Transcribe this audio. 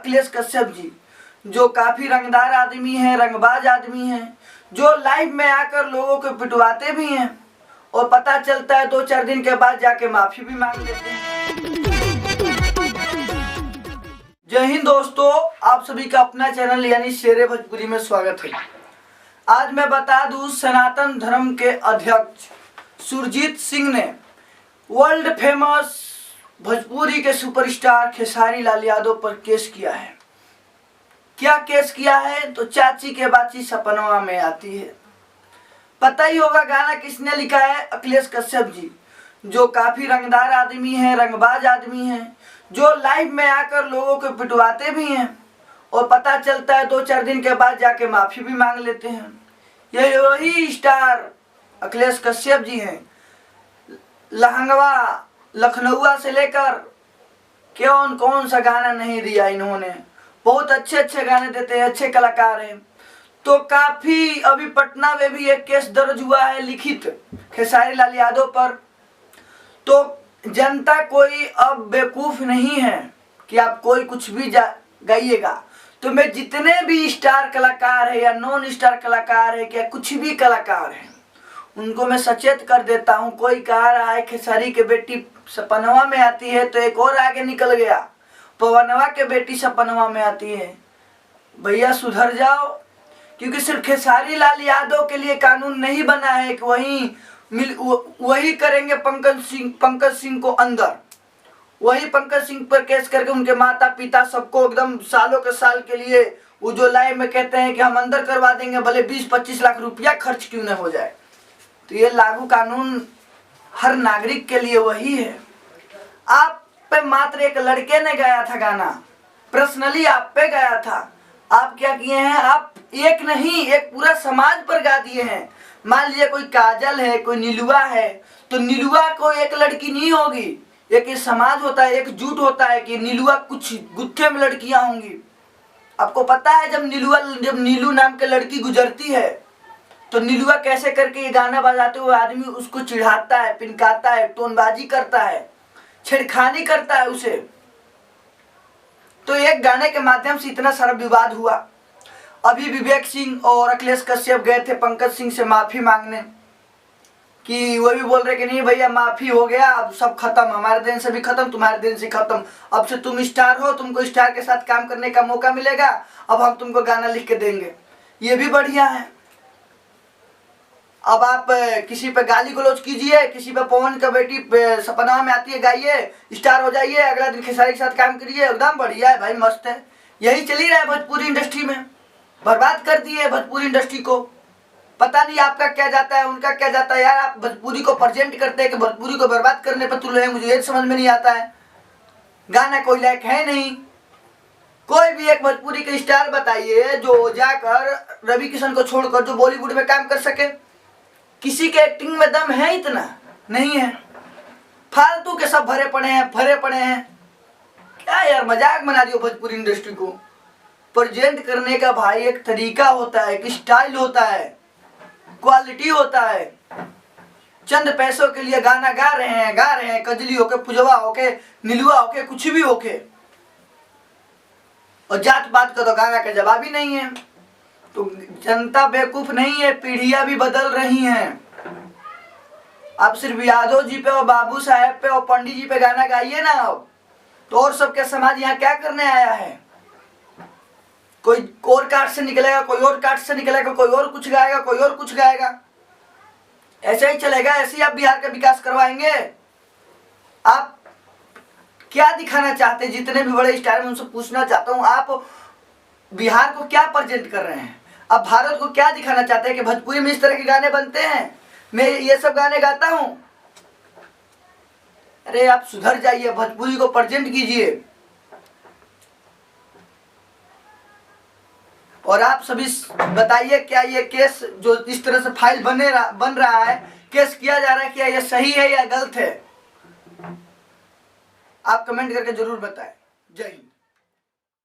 अखिलेश कश्यप जी, जो काफी रंगदार आदमी हैं, रंगबाज आदमी हैं, जो लाइव में आकर लोगों को पिटवाते भी हैं और पता चलता है 2-4 दिन के बाद जाके माफी भी मांग लेते हैं। जय हिंद दोस्तों, आप सभी का अपना चैनल यानी शेरे भोजपुरी में स्वागत है। आज मैं बता दूं, सनातन धर्म के अध्यक्ष सुरजीत सिंह ने वर्ल्ड फेमस भोजपुरी के सुपरस्टार खेसारी लाल यादव पर केस किया है। क्या केस किया है? तो चाची के बाची सपनवा में आती है। पता ही होगा गाना किसने लिखा है? अखिलेश कश्यप जी, जो काफी रंगदार आदमी हैं, रंगबाज आदमी हैं, जो लाइव में आकर लोगों को पिटवाते भी हैं और पता चलता है 2-4 दिन के बाद जाके माफी भी मांग लेते हैं। ये वही स्टार अखिलेश कश्यप जी हैं। लहंगवा लखनऊआ से लेकर कौन सा गाना नहीं दिया इन्होंने। बहुत अच्छे गाने देते हैं, अच्छे कलाकार हैं। तो काफी अभी पटना में भी एक केस दर्ज हुआ है लिखित खेसारी लाल यादव पर। तो जनता कोई अब बेवकूफ नहीं है कि आप कोई कुछ भी गाइएगा। तो मैं जितने भी स्टार कलाकार है या नॉन स्टार कलाकार है, क्या कुछ भी कलाकार है, उनको मैं सचेत कर देता हूँ। कोई कह रहा है खेसारी के बेटी सपनवा में आती है, तो एक और आगे निकल गया, पवनवा के बेटी सपनवा में आती है। भैया सुधर जाओ, क्योंकि सिर्फ खेसारी लाल यादव के लिए कानून नहीं बना है कि वही करेंगे पंकज सिंह को अंदर, वही पंकज सिंह पर केस करके उनके माता पिता सबको एकदम सालों के साल के लिए वो जो लाइव में कहते हैं कि हम अंदर करवा देंगे, भले 20-25 लाख रुपया खर्च क्यों न हो जाए। तो ये लागू कानून हर नागरिक के लिए वही है। आप पे मात्र एक लड़के ने गाया था गाना, पर्सनली आप पे गाया था। आप क्या किए हैं? आप एक नहीं, एक पूरा समाज पर गा दिए हैं। मान लीजिए कोई काजल है, कोई नीलुआ है, तो नीलुआ को एक लड़की नहीं होगी, एक समाज होता है, एक जुट होता है कि नीलुआ कुछ गुत्थे में लड़कियां होंगी। आपको पता है जब नीलू नाम की लड़की गुजरती है तो नीलुआ कैसे करके ये गाना बजाते हुए आदमी उसको चिढ़ाता है, पिनकाता है, टोनबाजी करता है, छेड़खानी करता है उसे। तो एक गाने के माध्यम से इतना सारा विवाद हुआ। अभी विवेक सिंह और अखिलेश कश्यप गए थे पंकज सिंह से माफी मांगने, कि वो भी बोल रहे कि नहीं भैया माफी हो गया, अब सब खत्म, हमारे दिन से भी खत्म, तुम्हारे दिन से खत्म, अब से तुम स्टार हो, तुमको स्टार के साथ काम करने का मौका मिलेगा, अब हम तुमको गाना लिख के देंगे। ये भी बढ़िया है। अब आप किसी पे गाली गलौज कीजिए, किसी पे पवन का बेटी सपना में आती है गाइए, स्टार हो जाइए, अगला दिन खेसारी के साथ काम करिए, एकदम बढ़िया है भाई, मस्त है। यही चल ही रहा है भोजपुरी इंडस्ट्री में। बर्बाद कर दिए है भोजपुरी इंडस्ट्री को। पता नहीं आपका क्या जाता है, उनका क्या जाता है। यार आप भोजपुरी को प्रेजेंट करते हैं कि भोजपुरी को बर्बाद करने पर तुले हैं, मुझे ये समझ में नहीं आता है। गाना कोई लायक है नहीं। कोई भी एक भोजपुरी के स्टार बताइए जो जाकर रवि किशन को छोड़कर जो बॉलीवुड में काम कर सके। किसी के एक्टिंग में दम है? इतना नहीं है। फालतू के सब भरे पड़े हैं। क्या यार मजाक बना दियो भोजपुरी इंडस्ट्री को। प्रेजेंट करने का भाई एक तरीका होता है, एक स्टाइल होता है, क्वालिटी होता है। चंद पैसों के लिए गाना गा रहे हैं, कजली होके, पुजवा होके, नीलुआ होके, कुछ भी होके, और जात पात का तो गाना का जवाब ही नहीं है। तो जनता बेवकूफ नहीं है, पीढ़ियां भी बदल रही हैं। आप सिर्फ यादव जी पे और बाबू साहेब पे और पंडित जी पे गाना गाइए ना, तो और सबके समाज यहाँ क्या करने आया है? कोई और काट से निकलेगा, कोई और काट से निकलेगा, कोई और कुछ गाएगा, कोई और कुछ गाएगा। ऐसे ही चलेगा, ऐसे ही आप बिहार का विकास करवाएंगे। आप क्या दिखाना चाहते हैं? जितने भी बड़े स्टार मैं उनसे पूछना चाहता हूँ, आप बिहार को क्या प्रेजेंट कर रहे हैं? अब भारत को क्या दिखाना चाहते हैं कि भोजपुरी में इस तरह के गाने बनते हैं, मैं ये सब गाने गाता हूं? अरे आप सुधर जाइए, भोजपुरी को प्रेजेंट कीजिए। और आप सभी बताइए, क्या ये केस जो इस तरह से फाइल बन रहा है, केस किया जा रहा है, क्या ये सही है या गलत है? आप कमेंट करके जरूर बताएं। जय हिंद।